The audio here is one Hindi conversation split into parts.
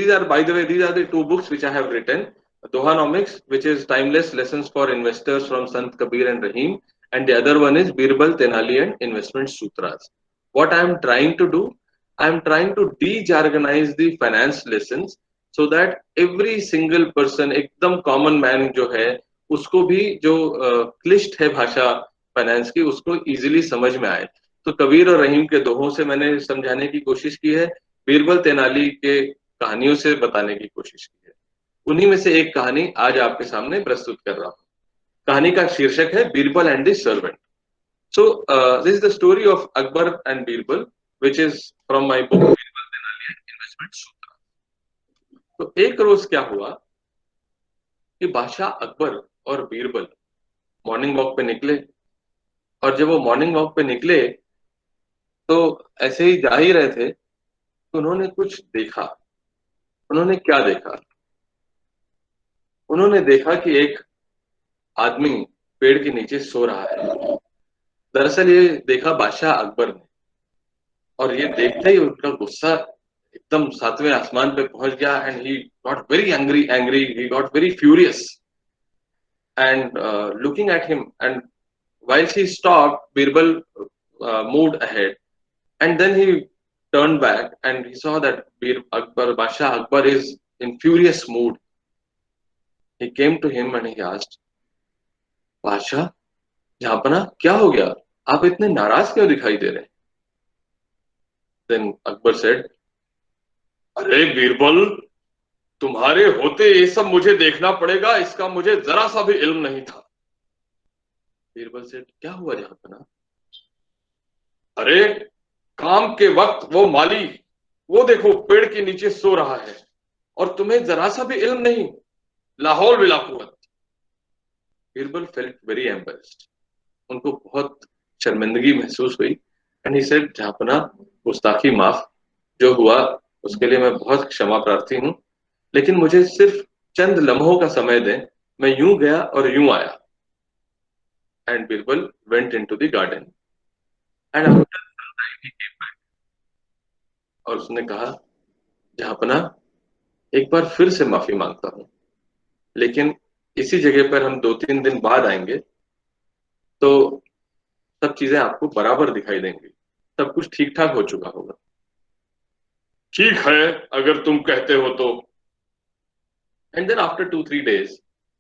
these are, by the way, these are the two books which I have written. Dohanomics, which is timeless lessons for investors from Sant Kabir and Rahim, and the other one is Birbal, Tenali and Investment Sutras. What I am trying to do, I am trying to de-jargonize the finance lessons so that every single person, एकदम common man जो है, उसको भी जो क्लिष्ट है भाषा फाइनेंस की, उसको इजीली समझ में आए. तो कबीर और रहीम के दोहों से मैंने समझाने की कोशिश की है, बीरबल तेनाली के कहानियों से बताने की कोशिश की है. उन्हीं में से एक कहानी आज आपके सामने प्रस्तुत कर रहा हूं. कहानी का शीर्षक है Birbal and the servant. So this is the story of Akbar and Birbal, which is from my book Birbal Tenali and investment सूत्र. तो एक रोज क्या हुआ कि बादशाह अकबर और बीरबल मॉर्निंग वॉक पे निकले, और जब वो मॉर्निंग वॉक पे निकले तो ऐसे ही जा ही रहे थे तो उन्होंने कुछ देखा. उन्होंने क्या देखा? उन्होंने देखा कि एक आदमी पेड़ के नीचे सो रहा है. दरअसल ये देखा बादशाह अकबर ने, और ये देखते ही उनका गुस्सा एकदम सातवें आसमान पे पहुंच गया. And he got very angry, he got very furious and looking at him, and while he stopped, Birbal moved ahead, and then he turned back and he saw that Basha Akbar is in furious mood. He came to him and he asked, बादशाह, जहांपना, क्या हो गया? आप इतने नाराज क्यों दिखाई दे रहे हैं? Then Akbar said, अरे बीरबल, तुम्हारे होते ये सब मुझे देखना पड़ेगा, इसका मुझे जरा सा भी इल्म नहीं था. बीरबल से, क्या हुआ जहांपना? अरे काम के वक्त वो माली, वो देखो पेड़ के नीचे सो रहा है और तुम्हें जरा सा भी इल्म नहीं. लाहौल बिला कुव्वत. Birbal felt very embarrassed. उनको बहुत शर्मिंदगी महसूस हुई. एंड ही सेड, जहांपना, गुस्ताखी माफ. जो हुआ उसके लिए मैं बहुत क्षमा प्रार्थी हूं, लेकिन मुझे सिर्फ चंद लम्हों का समय दें. मैं यूं गया और यूं आया. And Birbal went into the garden and after some time he came back. और उसने कहा, जहांपना, एक बार फिर से माफी मांगता हूं, लेकिन इसी जगह पर हम 2-3 दिन बाद आएंगे तो सब चीजें आपको बराबर दिखाई देंगी. सब कुछ ठीक ठाक हो चुका होगा. ठीक है, अगर तुम कहते हो तो. And then after 2-3 days,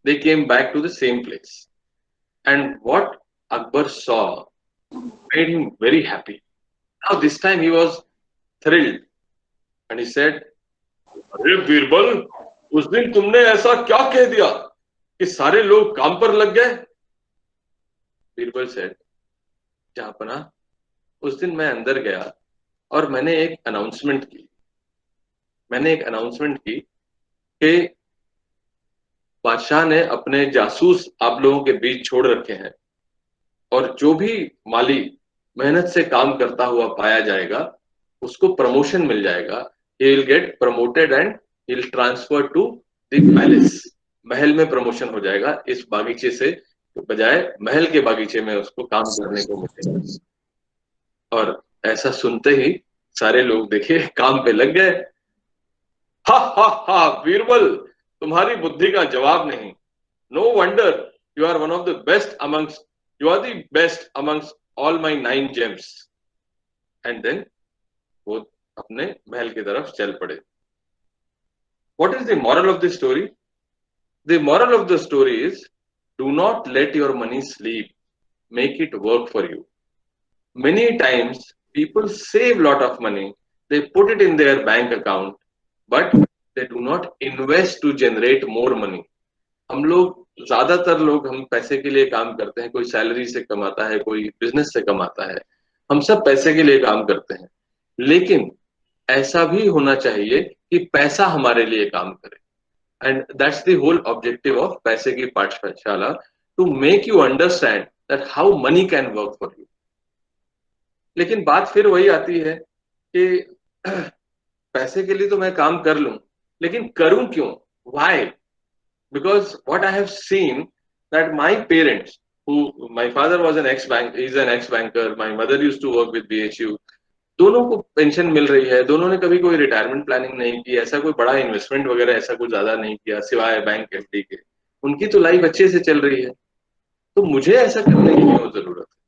they came back to the same place. And what Akbar saw made him very happy. Now this time he was thrilled. And he said, अरे बीरबल, उस दिन तुमने ऐसा क्या कह दिया कि सारे लोग काम पर लग गए? बीरबल said, जहांपना, उस दिन मैं अंदर गया और मैंने एक अनाउंसमेंट की कि बादशाह ने अपने जासूस आप लोगों के बीच छोड़ रखे हैं, और जो भी माली मेहनत से काम करता हुआ पाया जाएगा उसको प्रमोशन मिल जाएगा. he will get promoted and he will transfer to the palace. महल में प्रमोशन हो जाएगा. इस बागीचे से बजाय महल के बागीचे में उसको काम करने को मिलेगा. और ऐसा सुनते ही सारे लोग देखे काम पे लग गए. हा हा हा, बीरबल, तुम्हारी बुद्धि का जवाब नहीं. No wonder you are one of the best amongst, you are the best amongst all my 9 gems. And then वो अपने महल की तरफ चल पड़े. What is the moral of the story? The moral of the story is, do not let your money sleep, make it work for you. Many times people save lot of money, they put it in their bank account, but they do not invest to generate more money. हम लोग, ज्यादातर लोग, हम पैसे के लिए काम करते हैं. कोई सैलरी से कमाता है, कोई बिजनेस से कमाता है. हम सब पैसे के लिए काम करते हैं, लेकिन ऐसा भी होना चाहिए कि पैसा हमारे लिए काम करे. And that's the whole objective of पैसे की पाठशाला, to make you understand that how money can work for you. लेकिन बात फिर वही आती है कि पैसे के लिए तो मैं काम कर लूं, लेकिन करूं क्यों? Why? Because what I have seen that my parents, who, my father was an ex bank, is an ex banker, my mother used to work with BHU. दोनों को पेंशन मिल रही है, दोनों ने कभी कोई रिटायरमेंट प्लानिंग नहीं की, ऐसा कोई बड़ा इन्वेस्टमेंट वगैरह ऐसा कुछ ज्यादा नहीं किया सिवाय बैंक एफडी के, उनकी तो लाइफ अच्छे से चल रही है, तो मुझे ऐसा करने की क्यों जरूरत है?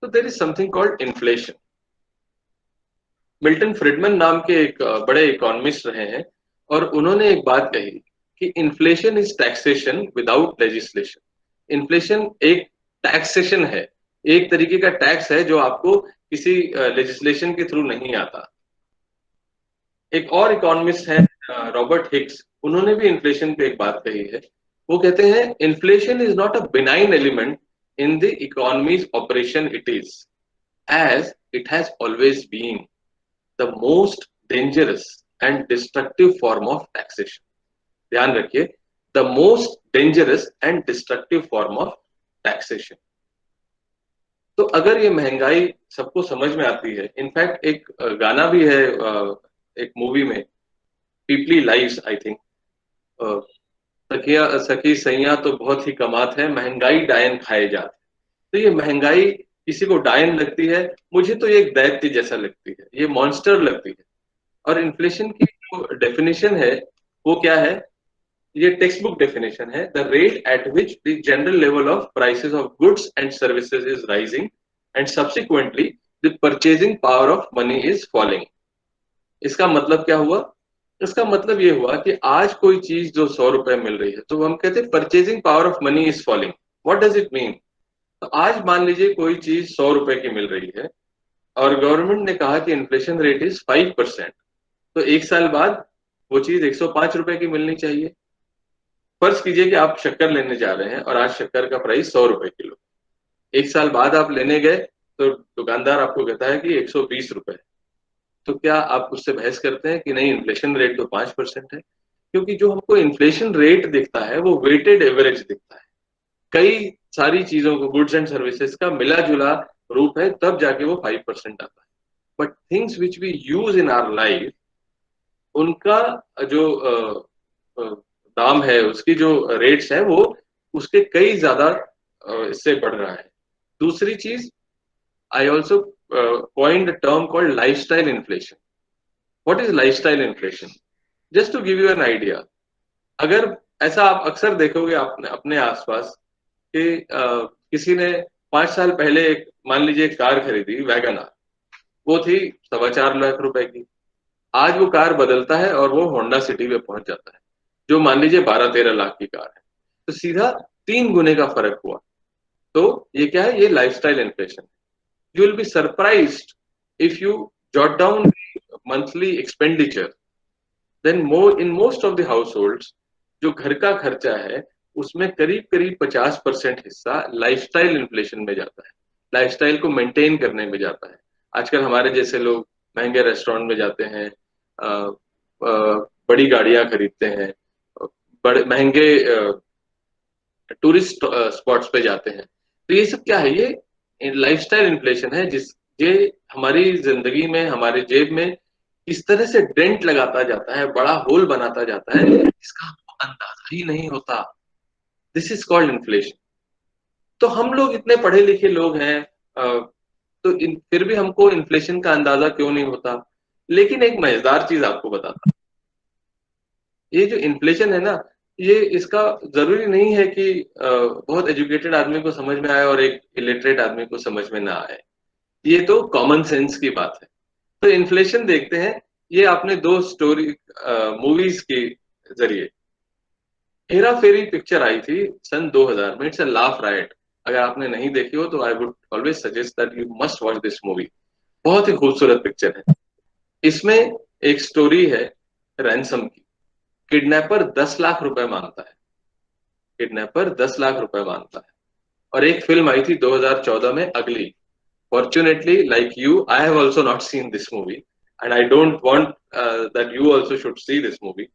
तो there is something called inflation. Milton Friedman नाम के एक बड़े इकोनॉमिस्ट रहे हैं, और उन्होंने एक बात कही कि inflation is taxation without legislation. Inflation एक टैक्सेशन है, एक तरीके का टैक्स है जो आपको किसी लेजिस्लेशन के थ्रू नहीं आता। एक और इकोनॉमिस्ट है रॉबर्ट हिक्स, उन्होंने भी इन्फ्लेशन पे एक बात कही है। वो कहते हैं inflation is not a benign element in the economy's operation, it is as it has always been the most dangerous and destructive form of taxation. ध्यान रखिए, the most dangerous and destructive form of taxation. तो अगर ये महंगाई सबको समझ में आती है, इनफैक्ट एक गाना भी है एक मूवी में, पीपली लाइव्स आई थिंक, सखिया सखी सैया तो बहुत ही कमात है, महंगाई डायन खाए जात। तो ये महंगाई किसी को डायन लगती है, मुझे तो ये एक दैत्य जैसा लगती है, ये मॉन्स्टर लगती है। और इन्फ्लेशन की जो डेफिनेशन है वो क्या है? ये टेक्स्ट बुक डेफिनेशन है, the rate at which the general level of prices of goods and services is rising and subsequently the purchasing power of money is falling. इसका मतलब क्या हुआ? इसका मतलब ये हुआ कि आज कोई चीज जो 100 रुपए मिल रही है, तो हम कहते हैं purchasing power of money is falling. What does it mean? तो आज मान लीजिए कोई चीज 100 रुपए की मिल रही है, और गवर्नमेंट ने कहा कि इन्फ्लेशन रेट इज 5%, तो एक साल बाद वो चीज 105 रुपए की मिलनी चाहिए। फर्ज कीजिए कि आप शक्कर लेने जा रहे हैं और आज शक्कर का प्राइस 100 रुपए किलो, एक साल बाद आप लेने गए तो दुकानदार आपको कहता है कि 120 रुपए। तो क्या आप उससे बहस करते हैं कि नहीं, इन्फ्लेशन रेट तो 5% है? क्योंकि जो हमको इन्फ्लेशन रेट दिखता है वो वेटेड एवरेज दिखता है, कई सारी चीजों को, गुड्स एंड सर्विसेज का मिला जुला रूप है, तब जाके वो 5% आता है। But things which we use in our life, उनका जो दाम है, उसकी जो रेट्स है, वो उसके कई ज्यादा इससे बढ़ रहा है। दूसरी चीज, I also coined a term called lifestyle inflation. What is lifestyle inflation? Just to give you an idea, अगर ऐसा आप अक्सर देखोगे आपने अपने आसपास कि किसी ने 5 साल पहले एक, मान लीजिए, एक कार खरीदी वैगनआर, वो थी 4.25 लाख रुपए की। आज वो कार बदलता है और वो होंडा सिटी में पहुंच जाता है, जो मान लीजिए 12-13 लाख की कार है। तो सीधा 3 गुने का फर्क हुआ। तो ये क्या है? ये lifestyle inflation. You will be surprised if you jot down the monthly expenditure. Then in most of the households, जो घर का खर्चा है उसमें करीब करीब 50% हिस्सा लाइफस्टाइल इन्फ्लेशन में जाता है, लाइफस्टाइल को मेंटेन करने में जाता है। आजकल हमारे जैसे लोग महंगे रेस्टोरेंट में जाते हैं, बड़ी गाड़ियां खरीदते हैं, बड़े महंगे टूरिस्ट स्पॉट्स पे जाते हैं। तो ये सब क्या है? ये लाइफस्टाइल इन्फ्लेशन है, जिस ये हमारी जिंदगी में, हमारे जेब में इस तरह से डेंट लगाता जाता है, बड़ा होल बनाता जाता है, इसका हमको अंदाजा ही नहीं होता। This is called inflation. तो हम लोग इतने पढ़े लिखे लोग हैं, तो फिर भी हमको इन्फ्लेशन का अंदाजा क्यों नहीं होता? लेकिन एक मजेदार चीज आपको बताता, ये जो इन्फ्लेशन है ना, ये इसका जरूरी नहीं है कि बहुत एजुकेटेड आदमी को समझ में आए और एक इलिटरेट आदमी को समझ में ना आए। ये तो कॉमन सेंस की बात है। तो इन्फ्लेशन देखते हैं, ये आपने दो स्टोरी मूवीज के जरिए, हेरा फेरी पिक्चर आई थी सन 2000 में, इट्स अ लाफ राइट। अगर आपने नहीं देखी हो तो I would always suggest that you must watch this movie. बहुत ही खूबसूरत पिक्चर है। इसमें एक स्टोरी है रैंसम की। किडनैपर 10 लाख रुपए मांगता है, किडनैपर 10 लाख रुपए मांगता है। और एक फिल्म आई थी 2014 में, अगली। Fortunately, like you, I have also not seen this movie, and I don't want that you also should see this movie.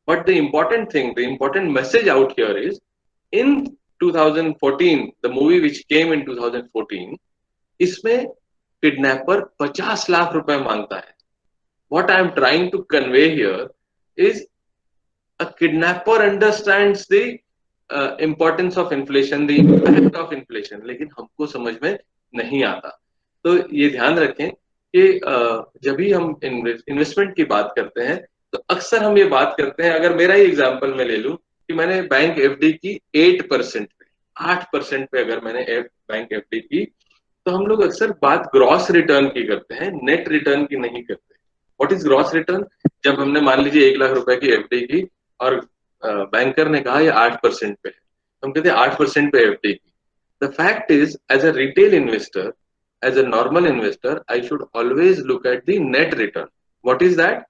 But the important thing, the important message out here is, in 2014, the movie which came in 2014, इसमें किडनैपर 50 लाख रुपए मांगता है। What I am trying to convey here is a kidnapper understands the importance of inflation, the impact of inflation, लेकिन हमको समझ में नहीं आता। तो ये ध्यान रखें कि जब भी हम इन्वेस्टमेंट की बात करते हैं तो अक्सर हम ये बात करते हैं, अगर मेरा ही एग्जांपल मैं ले लूं कि मैंने बैंक एफडी की 8% पे, 8% पे अगर मैंने बैंक एफडी की, तो हम लोग अक्सर बात ग्रॉस रिटर्न की करते हैं, नेट रिटर्न की नहीं करते। What is gross return? जब हमने मान लीजिए 1 लाख रुपए की एफडी की और बैंकर ने कहा ये 8% पे है, तो हम कहते हैं 8% पे एफडी की। The fact is, as a retail investor, as a normal investor, I should always look at the net return. What is that?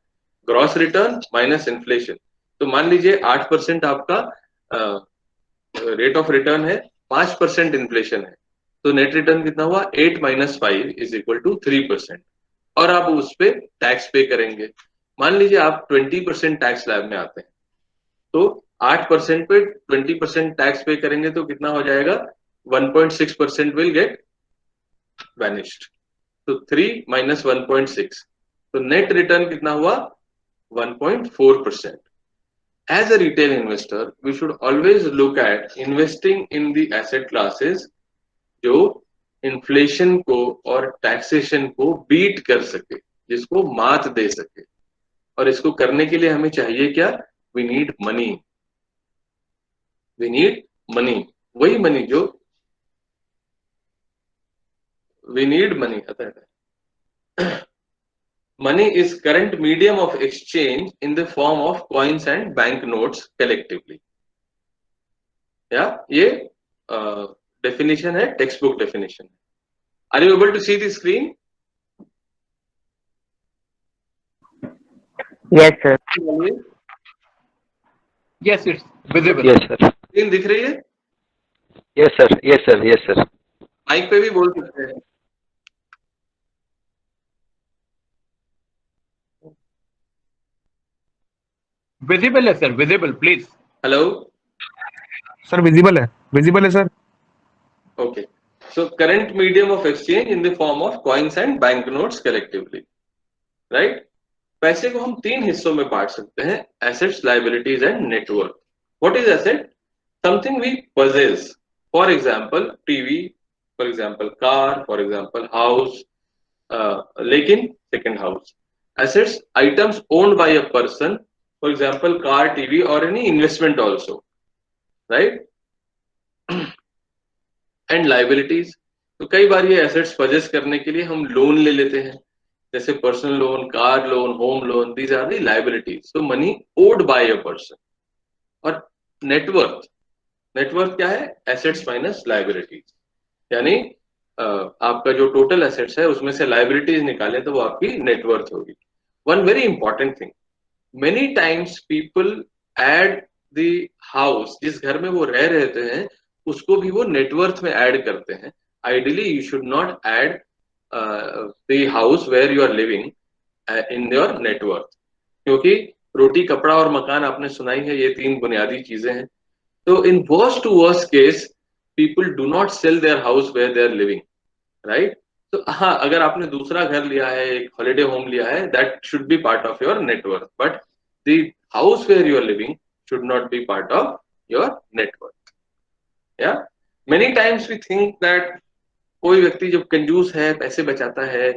Gross return minus inflation. तो मान लीजिए 8% आपका रेट ऑफ रिटर्न है, 5% इन्फ्लेशन है, तो नेट रिटर्न कितना हुआ? 8 - 5 = 3%। और आप उस पर टैक्स पे करेंगे। मान लीजिए आप 20% टैक्स स्लैब में आते हैं, तो 8% पे 20% टैक्स पे करेंगे तो कितना हो जाएगा? 1.6% विल गेट वैनिश्ड। तो 3 - 1.6, तो नेट रिटर्न कितना हुआ? 1.4%। As a retail investor, we should always look at investing in the asset classes जो इन्फ्लेशन को और टैक्सेशन को बीट कर सके, जिसको मात दे सके। और इसको करने के लिए हमें चाहिए क्या? We need money. We need money. वही मनी जो वी नीड मनी आता है। Money is current medium of exchange in the form of coins and bank notes collectively. या ये डेफिनेशन है, textbook definition. Are you able to see the screen? Yes, sir. Yes, it's visible. Yes, sir. Screen दिख रही है? Yes, sir. Yes, sir. Yes, sir. Mic पे भी बोल सकते हैं। Visible है sir, visible, please. Hello, sir visible है sir. Okay. So current medium of exchange in the form of coins and bank notes collectively, right? पैसे को हम 3 हिस्सों में बांट सकते हैं, assets, liabilities and net worth. What is asset? Something we possess, for example TV, for example car, for example house, लेकिन second house. assets, items owned by a person, for example car, TV, or any investment also, right? And liabilities, तो कई बार ये assets possess करने के लिए हम लोन ले लेते हैं, जैसे personal loan, car loan, home loan. These are the liabilities, so money owed by a person। और नेटवर्थ, नेटवर्थ क्या है? एसेट्स माइनस लाइबिलिटीज, यानी आपका जो टोटल एसेट्स है उसमें से लाइबिलिटीज निकालें तो वो आपकी नेटवर्थ होगी। One very important thing, many times people add the house, जिस घर में वो रह रहते हैं उसको भी वो नेटवर्थ में ऐड करते हैं। Ideally you should not add the house where you are living in your net worth, क्योंकि रोटी, कपड़ा और मकान आपने सुनाई है, ये 3 बुनियादी चीजें हैं। तो in worst to worst case people do not sell their house where they are living, right? तो हाँ, अगर आपने दूसरा घर लिया है, एक हॉलिडे होम लिया है, that should be part of your net worth, but the house where you are living should not be part of your net worth. या many times we think that कोई व्यक्ति जब कंजूस है, पैसे बचाता है,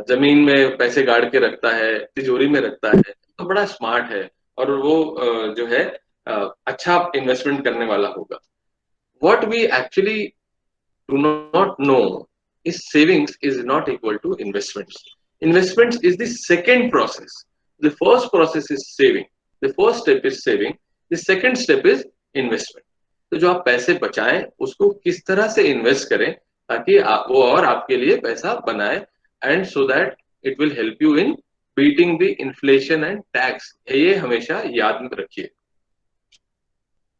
जमीन में पैसे गाड़ के रखता है, तिजोरी में रखता है, तो बड़ा स्मार्ट है और वो जो है अच्छा इन्वेस्टमेंट करने वाला होगा। What we actually do not know is savings is not equal to investments. Investments is the second process. The first process is saving. The first step is saving. The second step is investment. तो जो आप पैसे बचाएं उसको किस तरह से इन्वेस्ट करें ताकि वो और आपके लिए पैसा बनाए, and so that it will help you in beating the inflation and tax. ये हमेशा याद में रखिए।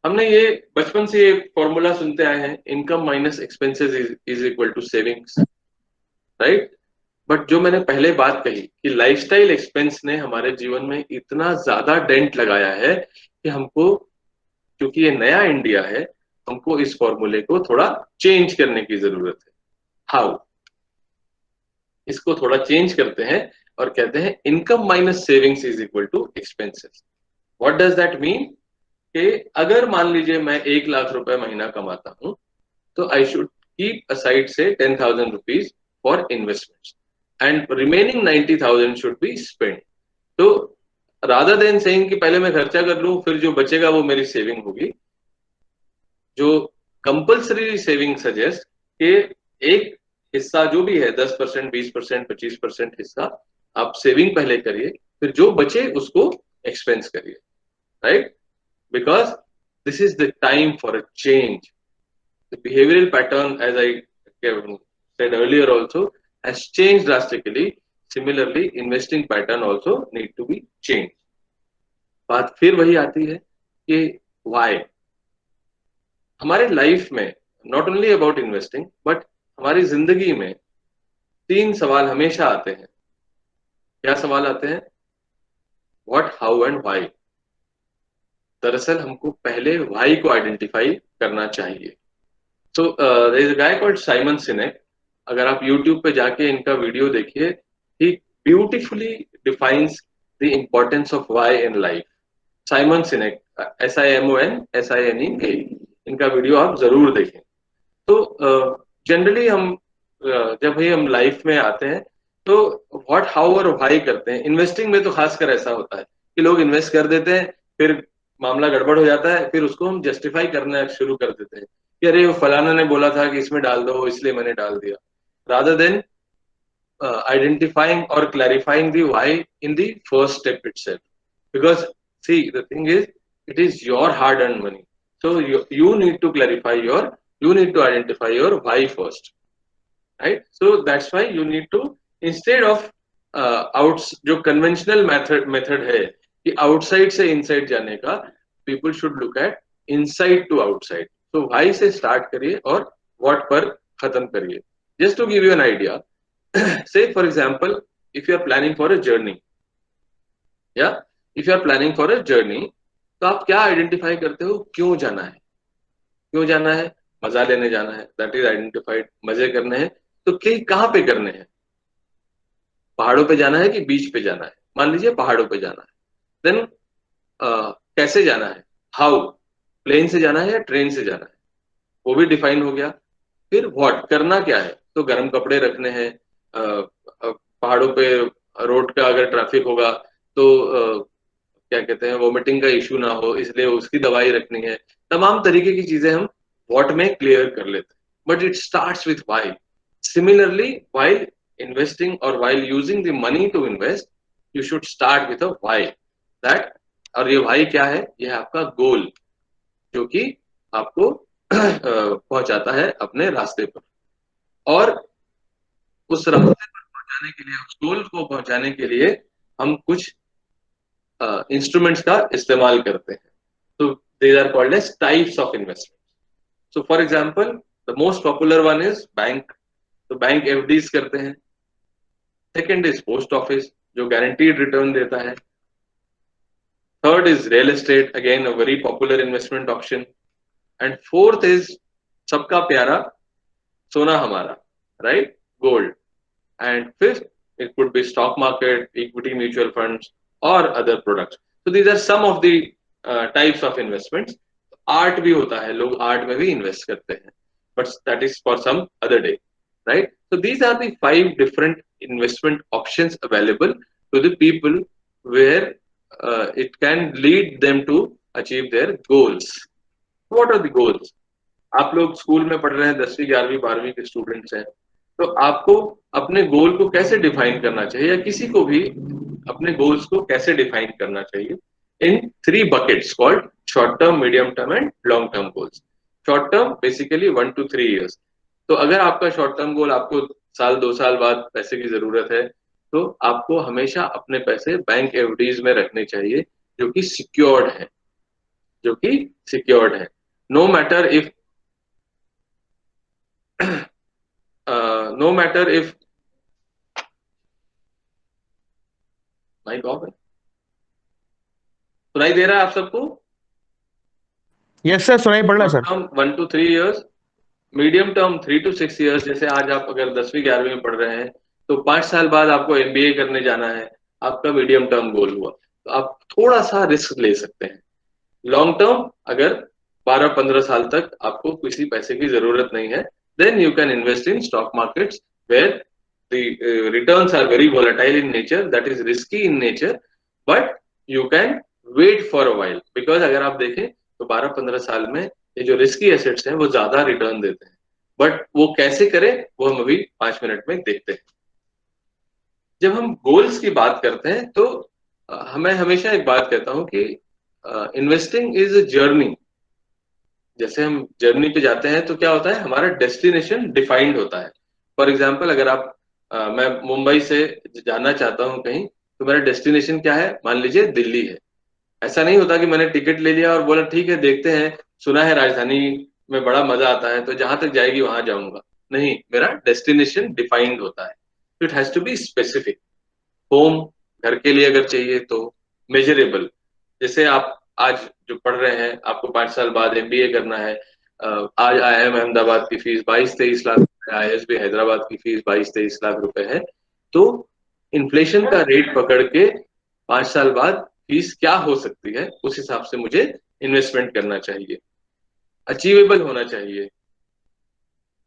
हमने ये बचपन से ये फॉर्मूला सुनते आए हैं, income minus expenses is equal to savings, right? But जो मैंने पहले बात कही कि लाइफस्टाइल एक्सपेंस ने हमारे जीवन में इतना ज्यादा डेंट लगाया है कि हमको, क्योंकि ये नया इंडिया है, हमको इस फॉर्मूले को थोड़ा चेंज करने की जरूरत है। हाउ? इसको थोड़ा चेंज करते हैं और कहते हैं income minus savings is equal to expenses. What does that mean? कि अगर मान लीजिए मैं 1 लाख रुपए महीना कमाता हूं, तो आई शुड कीप असाइड से 10,000 rupees for investments. and remaining 90,000 should be spent. तो rather than saying कि पहले मैं खर्चा कर लूं फिर जो बचेगा वो मेरी सेविंग होगी, जो कंपल्सरी सेविंग सजेस्ट कि एक हिस्सा जो भी है 10%, 20%, 25% हिस्सा आप सेविंग पहले करिए, फिर जो बचे उसको एक्सपेंस करिए, right? Because this is the time for a change. The behavioral pattern, as I said earlier also, has changed drastically. Similarly, investing pattern also need to be changed. बात फिर वही आती है कि why. हमारे लाइफ में not only about investing but हमारी जिंदगी में 3 सवाल हमेशा आते हैं. क्या सवाल आते हैं? What, how and why. दरअसल हमको पहले व्हाई को आइडेंटिफाई करना चाहिए. So there is a guy called Simon Sinek. अगर आप YouTube पे जाके इनका वीडियो देखिए, he beautifully defines the importance of why in life. Simon Sinek, SIMON SINEK. इनका वीडियो आप जरूर देखें. तो जनरली हम जब भी हम लाइफ में आते हैं तो व्हाट, हाउ और व्हाई करते हैं. इन्वेस्टिंग में तो खासकर ऐसा होता है कि लोग इन्वेस्ट कर देते हैं, फिर मामला गड़बड़ हो जाता है, फिर उसको हम जस्टिफाई करना शुरू कर देते हैं कि अरे वो फलाना ने बोला था कि इसमें डाल दो इसलिए मैंने डाल दिया, rather than identifying or clarifying the why in the first step itself. Because see, the thing is, it is your hard earned money, so you need to clarify you need to identify your why first, right? So that's why you need to, instead of जो conventional method है कि outside से inside जाने का, people should look at inside to outside. तो why से start करिए और what पर खत्म करिए. Just to give you an idea, say for example, if you are planning for a journey, if you are planning for a journey, तो आप क्या identify करते हो? क्यों जाना है? क्यों जाना है? मजा लेने जाना है, that is identified. मजे करने हैं तो कहाँ पे करने हैं? पहाड़ों पे जाना है कि बीच पे जाना है? मान लीजिए पहाड़ों पे जाना है. Then कैसे जाना है? How, प्लेन से जाना है या ट्रेन से जाना है? वो भी डिफाइन हो गया. फिर व्हाट, करना क्या है? तो गर्म कपड़े रखने हैं, पहाड़ों पे रोड का अगर ट्रैफिक होगा तो क्या कहते हैं, वोमिटिंग का इश्यू ना हो इसलिए उसकी दवाई रखनी है. तमाम तरीके की चीजें हम व्हाट में क्लियर कर लेते हैं, but it starts with why. Similarly while investing और while using the money to invest, you should start with a why. That, और ये व्हाई क्या है? ये है आपका गोल, जो कि आपको पहुंचाता है अपने रास्ते पर. और उस रास्ते पर पहुंचाने के लिए, उस गोल को पहुंचाने के लिए हम कुछ इंस्ट्रूमेंट्स का इस्तेमाल करते हैं. तो these are called as types of investment. So for example, the most popular one is bank. तो बैंक एफडीज करते हैं. सेकंड इज पोस्ट ऑफिस, जो गारंटीड रिटर्न देता है. Third is real estate, again a very popular investment option. And fourth is सबका प्यारा सोना हमारा, right, gold. And fifth, it could be stock market, equity mutual funds or other products. So these are some of the types of investments. Art भी होता है, लोग आर्ट में भी इन्वेस्ट करते हैं, but that is for some other day, right? So these are the 5 different investment options available to the people where it can lead them to achieve their goals. What are the goals? आप लोग स्कूल में पढ़ रहे हैं, 10वीं 11वीं 12वीं के स्टूडेंट्स हैं, तो आपको अपने गोल को कैसे डिफाइन करना चाहिए, या किसी को भी अपने गोल्स को कैसे डिफाइन करना चाहिए? इन 3 buckets called short term, medium term and long term goals. Short term basically 1 to 3 years. तो अगर आपका शॉर्ट टर्म गोल, आपको साल 2 साल बाद पैसे की जरूरत है, तो आपको हमेशा अपने पैसे बैंक एफडीज में रखने चाहिए, जो कि सिक्योर्ड है. No matter if no matter if mic off है. सुनाई दे रहा है आप सबको? यस सर, सुनाई पड़ रहा है sir. 1 to 3 years, medium term 3 to 6 years. जैसे आज आप अगर 10वीं 11वीं में पढ़ रहे हैं तो 5 साल बाद आपको एमबीए करने जाना है, आपका मीडियम टर्म गोल हुआ, तो आप थोड़ा सा रिस्क ले सकते हैं. लॉन्ग टर्म, अगर 12-15 साल तक आपको किसी पैसे की जरूरत नहीं है, then you can invest in stock markets where the returns are very volatile in nature, that is risky in nature, but you can wait for a while, because अगर आप देखें तो 12-15 साल में ये जो रिस्की एसेट्स हैं वो ज्यादा रिटर्न देते हैं, बट वो कैसे करें वो हम अभी 5 मिनट में देखते हैं। जब हम गोल्स की बात करते हैं तो मैं हमेशा एक बात कहता हूं कि इन्वेस्टिंग इज अ जर्नी। जैसे हम जर्नी पे जाते हैं तो क्या होता है, हमारा डेस्टिनेशन डिफाइंड होता है। फॉर एग्जाम्पल, अगर आप मैं मुंबई से जाना चाहता हूं कहीं, तो मेरा डेस्टिनेशन क्या है, मान लीजिए दिल्ली है। ऐसा नहीं होता कि मैंने टिकट ले लिया और बोला ठीक है देखते हैं, सुना है राजधानी में बड़ा मजा आता है तो जहां तक जाएगी वहां जाऊंगा। नहीं, मेरा डेस्टिनेशन डिफाइंड होता है। It has to be specific. Home, घर के लिए अगर चाहिए तो मेजरेबल। जैसे आप आज जो पढ़ रहे हैं, आपको 5 साल बाद एमबीए करना है। आज आईआईएम अहमदाबाद की फीस 22-23 लाख रुपए, आईएसबी हैदराबाद की फीस 22-23 लाख रुपए है। तो इन्फ्लेशन का रेट पकड़ के 5 साल बाद फीस क्या हो सकती है, उस हिसाब से मुझे इन्वेस्टमेंट करना चाहिए। अचीवेबल होना चाहिए,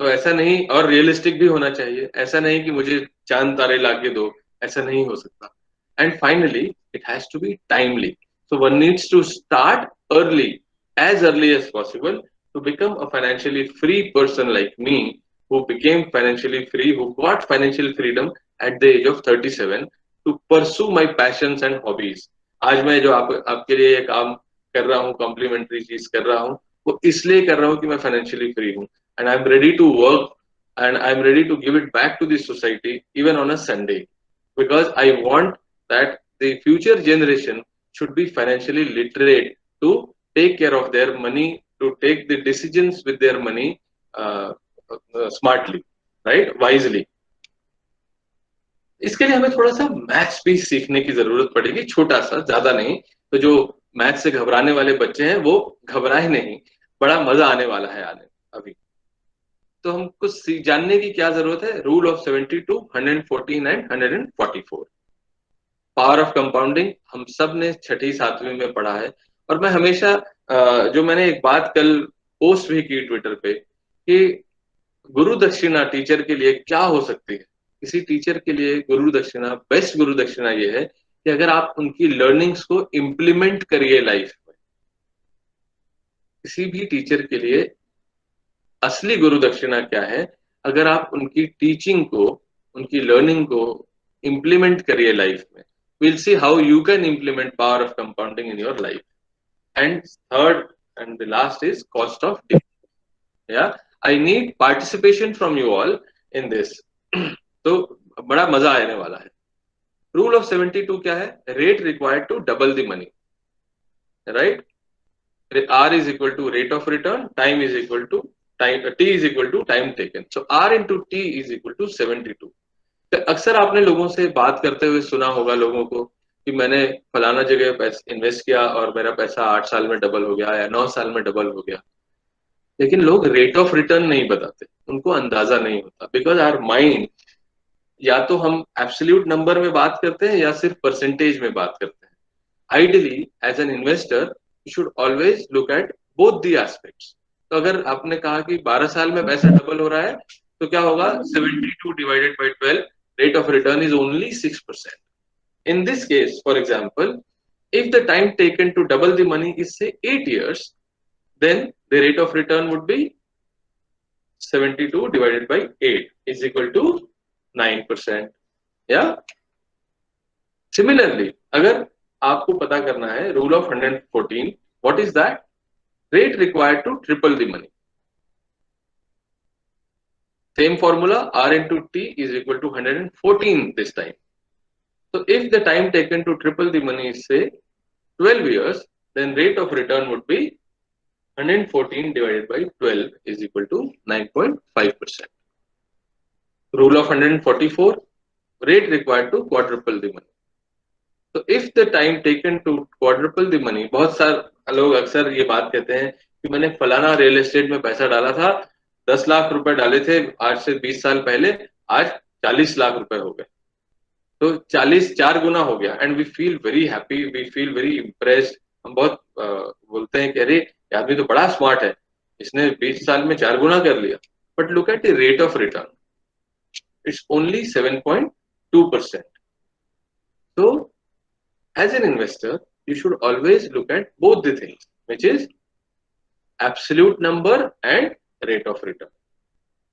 तो ऐसा नहीं, और रियलिस्टिक भी होना चाहिए। ऐसा नहीं कि मुझे चांद तारे लाके दो, ऐसा नहीं हो सकता। And finally it has to be timely. So one needs to start early, as early as possible, to become a financially free person like me, who became financially free, who got financial freedom at the age of 37, to pursue my passions and hobbies. आज मैं जो आपके लिए ये काम कर रहा हूँ, कॉम्प्लीमेंट्री चीज कर रहा हूँ, वो इसलिए कर रहा हूँ कि मैं फाइनेंशियली फ्री हूँ, and I'm ready to work, and I'm ready to give it back to the society even on a Sunday, because I want that the future generation should be financially literate to take care of their money, to take the decisions with their money smartly, right, wisely. इसके लिए हमें थोड़ा सा मैथ्स भी सीखने की जरूरत पड़ेगी, छोटा सा, ज्यादा नहीं। तो जो मैथ्स से घबराने वाले बच्चे हैं वो घबराए नहीं, बड़ा मजा आने वाला है आने अभी। तो हमको जानने की क्या जरूरत है, rule of 72, 114 and 144। Power of compounding हम सब ने 6ठी-7वीं में पढ़ा है। और मैं हमेशा जो मैंने एक बात कल पोस्ट भी की ट्विटर पे कि गुरु दक्षिणा टीचर के लिए क्या हो सकती है। किसी टीचर के लिए गुरु दक्षिणा, बेस्ट गुरु दक्षिणा ये है कि अगर आप उनकी लर्निंग्स को इम्प्लीमेंट करिए लाइफ में। किसी भी टीचर के लिए असली गुरु दक्षिणा क्या है, अगर आप उनकी टीचिंग को, उनकी लर्निंग को इम्प्लीमेंट करिए लाइफ में। we'll see how you can implement power of compounding in your life. And third and the last is cost of difference. Yeah, I need participation from you all in this. तो बड़ा मजा आने वाला है। रूल ऑफ 72 क्या है, rate required to double the money, right. R is equal to rate of return, time is equal to time, T is equal to time taken. So R into T is equal to 72. तो अक्सर आपने लोगों से बात करते हुए सुना होगा लोगों को कि मैंने फलाना जगह पैसा इन्वेस्ट किया और मेरा पैसा 8 साल में डबल हो गया या 9 साल में डबल हो गया। लेकिन लोग रेट ऑफ रिटर्न नहीं बताते, उनको अंदाजा नहीं होता, बिकॉज आवर माइंड, या तो हम एब्सोल्यूट नंबर में बात करते हैं या सिर्फ परसेंटेज में बात करते हैं। Ideally as an investor you should always look at both the aspects. तो अगर आपने कहा कि 12 साल में पैसा डबल हो रहा है तो क्या होगा, 72 divided by 12, rate of return is only 6%. In this case, for example, if the time taken to double the money is say 8 years, then the rate of return would be 72 divided by 8 is equal to 9%. Yeah. Similarly, अगर आपको पता करना है rule of 114, what is that? Rate required to triple the money. Same formula, R into T is equal to 114 this time. So if the time taken to triple the money is say 12 years, then rate of return would be 114 divided by 12 is equal to 9.5%. Rule of 144, rate required to quadruple the money. So if the time taken to quadruple the money, बहुत सारे लोग अक्सर ये बात कहते हैं कि मैंने फलाना रियल एस्टेट में पैसा डाला था, 10 लाख रुपए डाले थे आज से 20 साल पहले, आज 40 लाख रुपए हो गए। तो 40 4 गुना हो गया, and we feel very happy, we feel very impressed. हम बहुत बोलते हैं कि अरे ये आदमी तो बड़ा स्मार्ट है, इसने 20 साल में 4 गुना कर लिया। But look at the rate of return, it's only 7.2%. So as an investor, you should always look at both the things, which is absolute number and rate of return.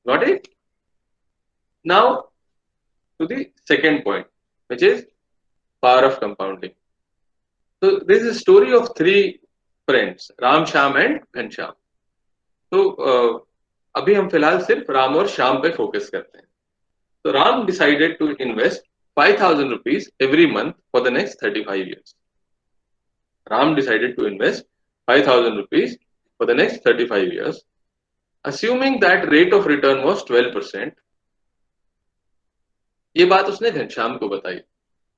Got it? Now to the second point, which is power of compounding. So this is a story of three friends, Ram, Shyam and Ghanshyam. तो अभी हम फिलहाल सिर्फ राम और श्याम पे फोकस करते हैं. So Ram decided to invest 5,000 rupees every month for the next 35 years. Ram decided to invest 5,000 rupees for the next 35 years, assuming that rate of return was 12%. ये बात उसने घनश्याम को बताई.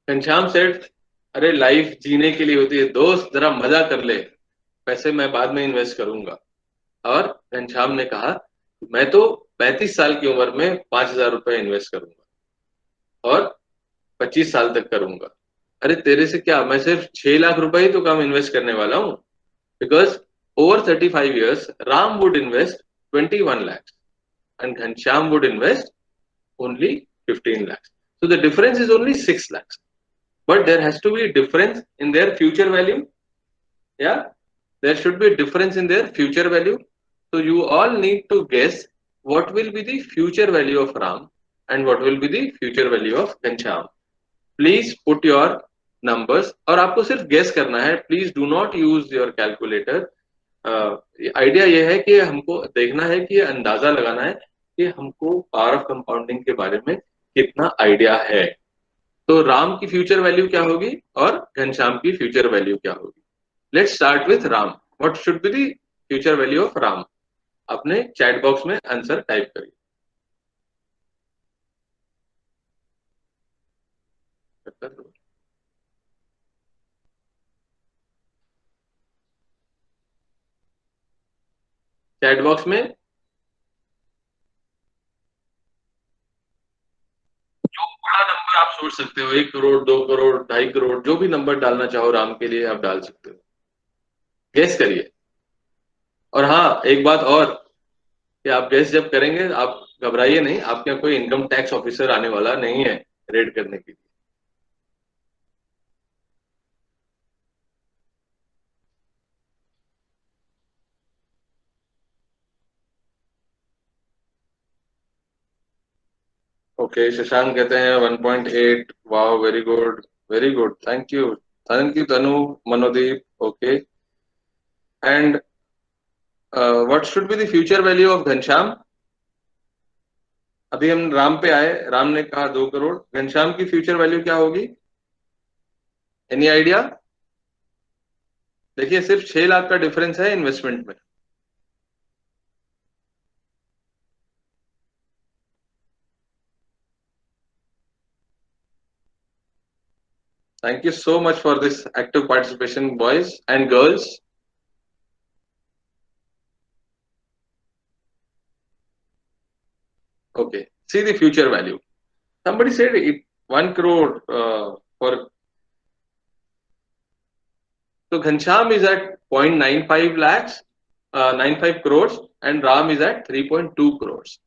घनश्याम सेड, अरे लाइफ जीने के लिए होती है दोस्त, जरा मजा कर ले, पैसे मैं बाद में इन्वेस्ट करूंगा. और घनश्याम ने कहा, मैं तो 35 साल की उम्र में 5,000 रुपए इन्वेस्ट करूंगा और 25 साल तक करूंगा. अरे तेरे से क्या, मैं सिर्फ 6 लाख रुपए ही तो कम इन्वेस्ट करने वाला हूं. Because over 35 years Ram would invest 21 lakhs and Ghanshyam would invest only 15 lakhs. So the difference is only 6 lakhs. But there has to be a difference in their future value. Yeah, there should be a difference in their future value. So you all need to guess what will be the future value of Ram and what will be the future value of Ghanshyam. Please put your numbers. और आपको सिर्फ guess करना है. Please do not use your calculator. Idea ये है कि हमको देखना है कि अंदाजा लगाना है कि हमको पावर ऑफ कंपाउंडिंग के बारे में कितना आइडिया है. तो राम की फ्यूचर वैल्यू क्या होगी और घनश्याम की फ्यूचर वैल्यू क्या होगी. Let's start with Ram. What should be the future value of Ram? अपने चैट बॉक्स में आंसर टाइप करिए. चैट बॉक्स में जो बड़ा नंबर आप सोच सकते हो, 1 करोड़, 2 करोड़, 2.5 करोड़, जो भी नंबर डालना चाहो राम के लिए आप डाल सकते हो. गेस करिए. और हाँ, एक बात और कि आप गेस जब करेंगे आप घबराइए नहीं, आपके यहाँ कोई इनकम टैक्स ऑफिसर आने वाला नहीं है रेड करने के लिए. ओके, शशांक कहते हैं 1.8. Wow, very good, very good, thank you Tanu, Manodeep. Okay, and what should be the future value of Ghanshyam? अभी हम राम पे आए, राम ने कहा 2 करोड़. घनश्याम की फ्यूचर वैल्यू क्या होगी? Any idea? देखिए सिर्फ 6 लाख का डिफरेंस है इन्वेस्टमेंट में. Thank you so much for this active participation, boys and girls. Okay, see the future value. Somebody said 1 crore for. So Ghanshyam is at 0.95 lakhs, 95 crores, and Ram is at 3.2 crores.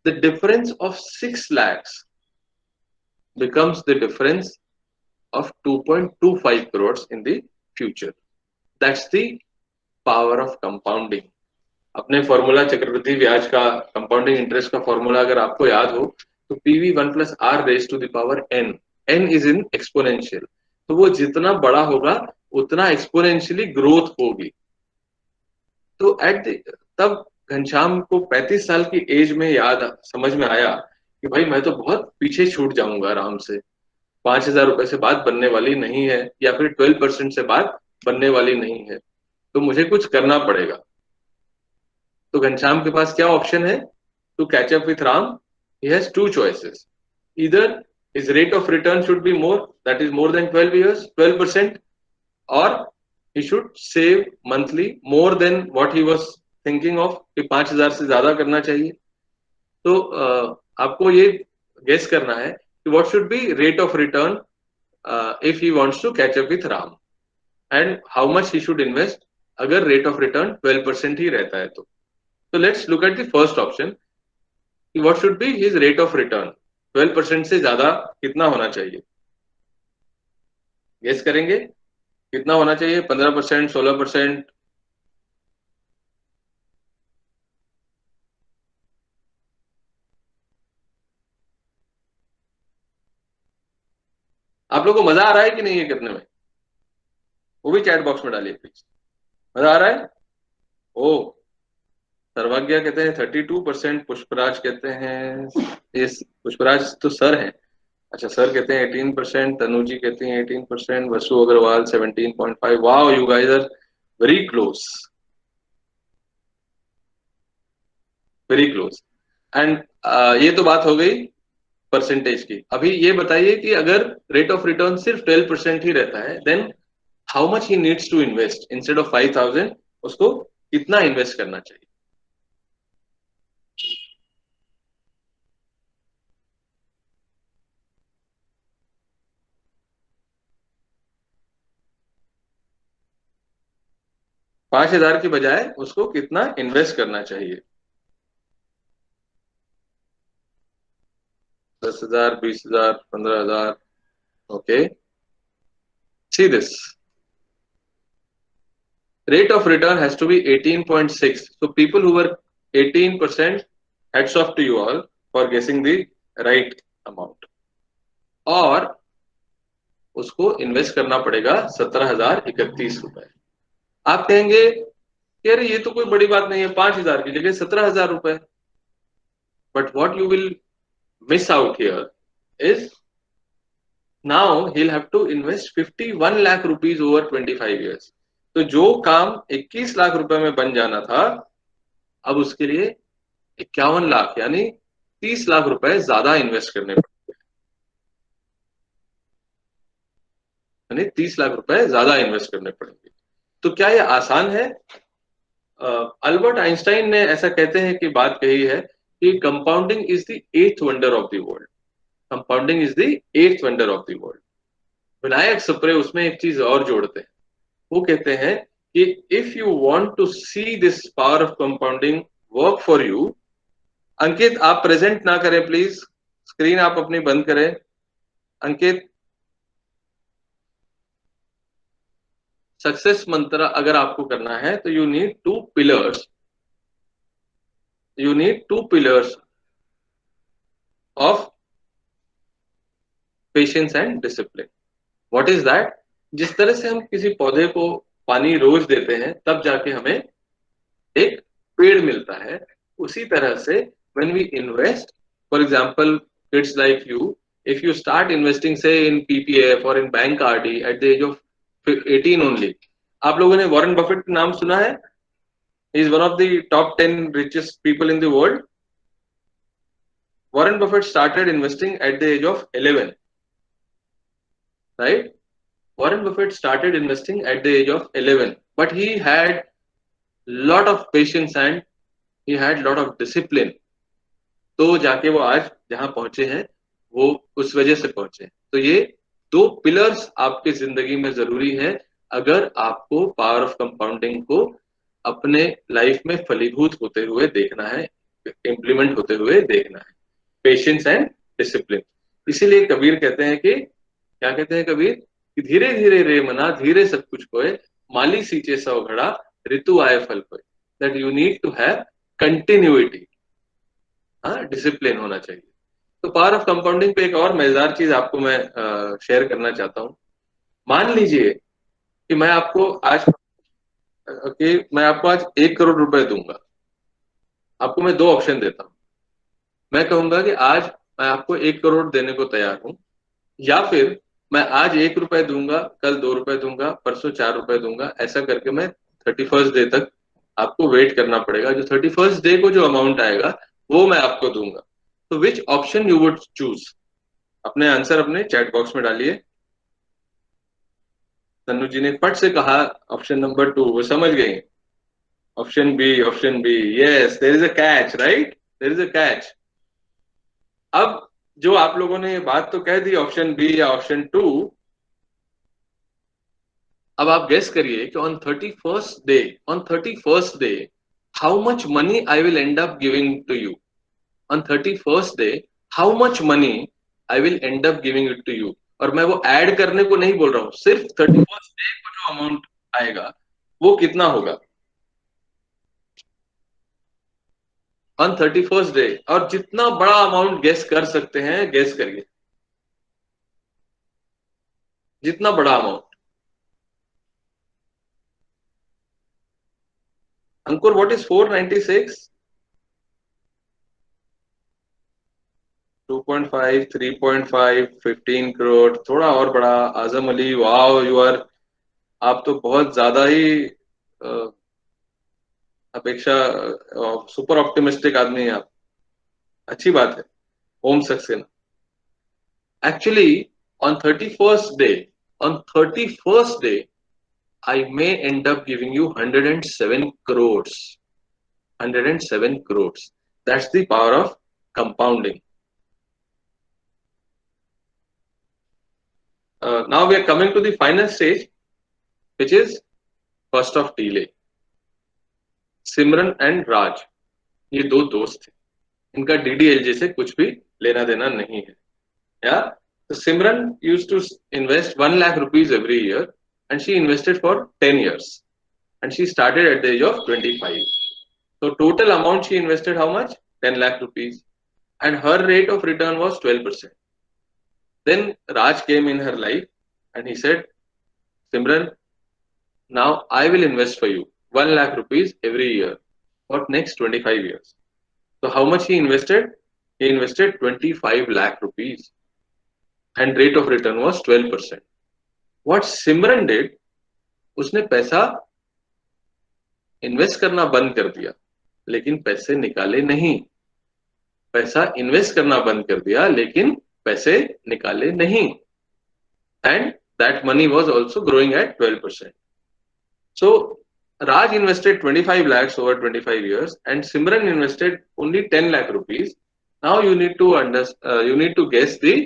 The difference of 6 lakhs becomes the difference of 2.25 crores in the future. That's the power of compounding. अपने फॉर्मूला चक्रवृद्धि ब्याज का, कंपाउंडिंग इंटरेस्ट का फॉर्मूला अगर आपको याद हो तो PV1 + R raised to the power n. n is in exponential. तो वो जितना बड़ा होगा उतना एक्सपोनेंशियली ग्रोथ होगी. तो तब घनश्याम को 35 साल की एज में समझ में आया कि भाई मैं तो बहुत पीछे छूट जाऊंगा राम से. 5,000 रुपए से बात बनने वाली नहीं है, या फिर 12% से बात बनने वाली नहीं है, तो मुझे कुछ करना पड़ेगा. तो घनश्याम के पास क्या ऑप्शन है to catch up with Ram? He has 2 choices. Either his rate of return should be more, that is more than 12%, or he should save monthly more than what he was thinking of, कि 5,000 से ज्यादा करना चाहिए. तो आपको ये गेस करना है what should be rate of return if he wants to catch up with Ram, and how much he should invest अगर rate of return 12% ही रहता है तो. So let's look at the first option. What should be his rate of return? 12% से ज्यादा कितना होना चाहिए? गेस करेंगे कितना होना चाहिए? 15%, 16%? आप लोगों को मजा आ रहा है कि नहीं ये करने में? वो भी चैट बॉक्स में डालिए प्लीज। मजा आ रहा है? ओ, सर्वज्ञा कहते हैं 32%, पुष्पराज कहते हैं, इस पुष्पराज तो सर हैं। अच्छा, सर कहते हैं 18%, तनुजी कहती हैं 18%, Vasu Agarwal 17.5। Wow, you guys are very close, very close. And ये तो बात हो गई परसेंटेज की। अभी ये बताइए कि अगर रेट ऑफ रिटर्न सिर्फ 12% ही रहता है, then how much he needs to invest instead of 5,000? उसको कितना इन्वेस्ट करना चाहिए? पांच हजार की बजाय उसको कितना इन्वेस्ट करना चाहिए? 10,000, 20,000, 15,000? Okay, see this rate of return has to be 18.6. So people who were 18%, hats off to you all for guessing the right amount. और उसको इन्वेस्ट करना पड़ेगा 17,031 रुपए। आप कहेंगे कि अरे ये तो कोई बड़ी बात नहीं है, 5,000 की जगह 17,000 रुपए। But what you will miss out here is now he'll have to invest 51 lakh rupees over 25 years. तो जो काम 21 लाख रुपए में बन जाना था, अब उसके लिए 51 लाख यानी 30 लाख रुपए ज्यादा इन्वेस्ट करने पड़ेंगे, यानी 30 लाख रुपए ज्यादा इन्वेस्ट करने पड़ेंगे। तो क्या ये आसान है? अल्बर्ट आइंस्टाइन ने ऐसा कहते हैं कि बात कही है कि compounding is the eighth wonder of the world. Compounding is the eighth wonder of the world. Vinayak Sapre उसमें एक चीज और जोड़ते हैं। वो कहते हैं कि if you want to see this power of compounding work for you. Ankit, आप प्रेजेंट ना करें प्लीज, स्क्रीन आप अपनी बंद करें। अंकित, सक्सेस मंत्र अगर आपको करना है तो you need two pillars, you need two pillars of patience and discipline. What is that? जिस तरह से हम किसी पौधे को पानी रोज देते हैं तब जाके हमें एक पेड़ मिलता है, उसी तरह से when we invest, for example, kids like you, if you start investing say in PPF or in bank RD at the age of 18 only. आप लोगों ने वॉरेन बफेट का नाम सुना है? He is one of the top 10 richest people in the world. Warren Buffett started investing at the age of 11, right? Warren Buffett started investing at the age of 11, but he had lot of patience and he had lot of discipline. तो जाके वो आज जहां पहुंचे हैं वो उस वजह से पहुंचे। तो ये दो पिलर्स आपके जिंदगी में जरूरी है अगर आपको पावर ऑफ कंपाउंडिंग को अपने लाइफ में फलीभूत होते हुए देखना है, इंप्लीमेंट होते हुए देखना है। Patience and discipline. इसीलिए कबीर कहते हैं कि, क्या कहते हैं कबीर, कि धीरे धीरे रे मना धीरे सब कुछ कोय, माली सींचे सौ घड़ा ऋतु आए फल कोय। That you need to have continuity, discipline होना चाहिए। तो पावर ऑफ कंपाउंडिंग पे एक और मजेदार चीज आपको मैं शेयर करना चाहता हूं। मान लीजिए कि मैं आपको आज आज 1 करोड़ रुपए दूंगा। आपको मैं दो ऑप्शन देता हूं। मैं कहूंगा कि आज मैं आपको 1 करोड़ देने को तैयार हूं, या फिर मैं आज 1 रुपए दूंगा, कल 2 रुपए दूंगा, परसों 4 रुपए दूंगा। ऐसा करके मैं 31st डे तक आपको वेट करना पड़ेगा। जो 31st डे को जो अमाउंट आएगा वो मैं आपको दूंगा। तो which option you would choose? अपने आंसर अपने चैट बॉक्स में डालिए। तन्नू जी ने फट से कहा ऑप्शन नंबर 2, वो समझ गई। Option B, option B, yes, there is a catch, right, there is a catch. अब जो आप लोगों ने बात तो कह दी ऑप्शन बी या ऑप्शन 2, अब आप गेस करिए कि on 31st day how much money I will end up giving to you. On 31st day how much money I will end up giving it to you, और मैं वो ऐड करने को नहीं बोल रहा हूं, सिर्फ 31st डे को जो अमाउंट आएगा वो कितना होगा ऑन 31st डे। और जितना बड़ा अमाउंट गेस कर सकते हैं गेस करिए, जितना बड़ा amount. Ankur, what is 496? 2.5, 3.5, 15 crore, थोड़ा और बड़ा। आजम अली, वाओ यू आर, आप तो बहुत ज्यादा ही अपेक्षा, सुपर ऑप्टिमिस्टिक आदमी है आप। अच्छी बात है। Om Saxena, actually on 31st day I may end up giving you 107 crores. 107 crores. That's the power of compounding. Now we are coming to the final stage, which is cost of delay. Simran and Raj, ये दो दोस्त थे, इनका डीडीएलजे से कुछ भी लेना देना नहीं है। Yeah. So Simran used to invest 1 lakh rupees every year, and she invested for 10 years, and she started at the age of 25. So total amount she invested how much? 10 lakh rupees, and her rate of return was 12%. Then Raj came in her life and he said, Simran, now I will invest for you 1 lakh rupees every year for next 25 years. So how much he invested? He invested 25 lakh rupees, and rate of return was 12%. What Simran did, उसने पैसा इन्वेस्ट करना बंद कर दिया, लेकिन पैसे निकाले नहीं। पैसा इन्वेस्ट करना बंद कर दिया, लेकिन पैसे निकाले नहीं। And that money was also growing at 12%. So Raj invested 25 lakhs over 25 years, and Simran invested only 10 lakh rupees. Now you need to you need to guess the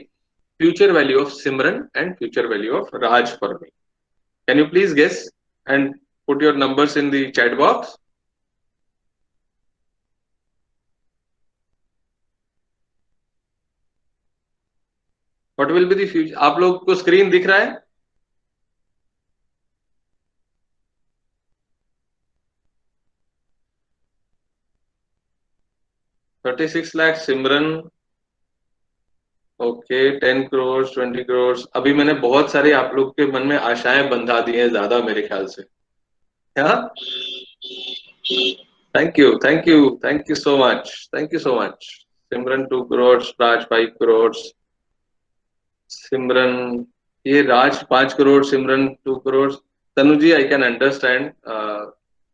future value of Simran and future value of Raj for me. Can you please guess and put your numbers in the chat box? What will be the future? आप लोग को स्क्रीन दिख रहा है? $36 lakh सिमरन, ओके, 10 करोड़, 20 करोड़। अभी मैंने बहुत सारे आप लोग के मन में आशाएं बंधा दी हैं ज्यादा मेरे ख्याल से। हाँ, thank you so much, thank you so much. Simran 2 crore, Raj 5 crore, Simran, ये Raj 5 crore, Simran 2 crore. Tanu ji, I can understand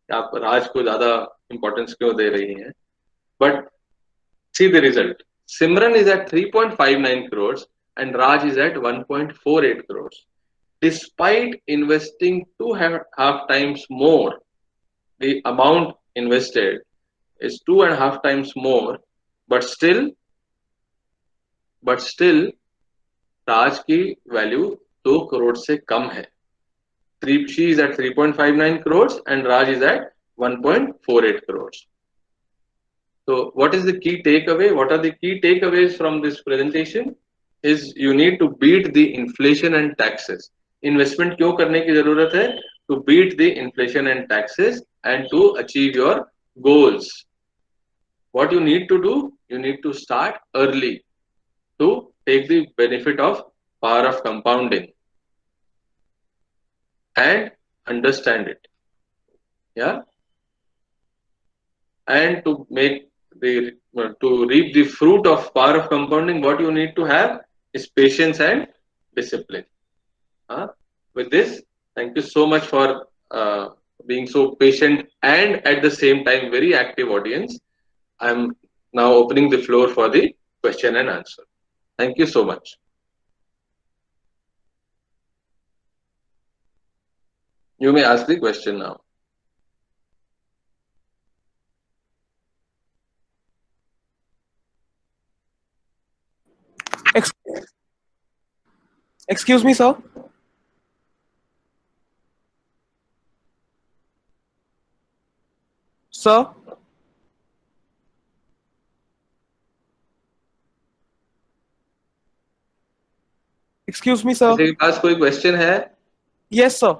आप राज को ज्यादा इंपॉर्टेंस क्यों दे रही हैं, but see the result. Simran is at 3.59 crores and Raj is at 1.48 crores. Despite investing 2.5 times more, the amount invested is 2.5 times more, but still Raj की वैल्यू 2 करोड़ से कम है। She is at 3.59 crores and Raj is at 1.48 crores. So what is the key takeaway? What are the key takeaways from this presentation? Is you need to beat the inflation and taxes. Investment क्यों करने की जरूरत है? To beat the inflation and taxes and to achieve your goals. What you need to do? You need to start early to take the benefit of power of compounding and understand it. Yeah. And to make to reap the fruit of power of compounding, what you need to have is patience and discipline. With this, thank you so much for being so patient and at the same time very active audience. I'm now opening the floor for the question and answer. Thank you so much. You may ask the question now. Excuse me, sir. Sir. Excuse me, sir. किसी के पास कोई क्वेश्चन है? Yes, sir.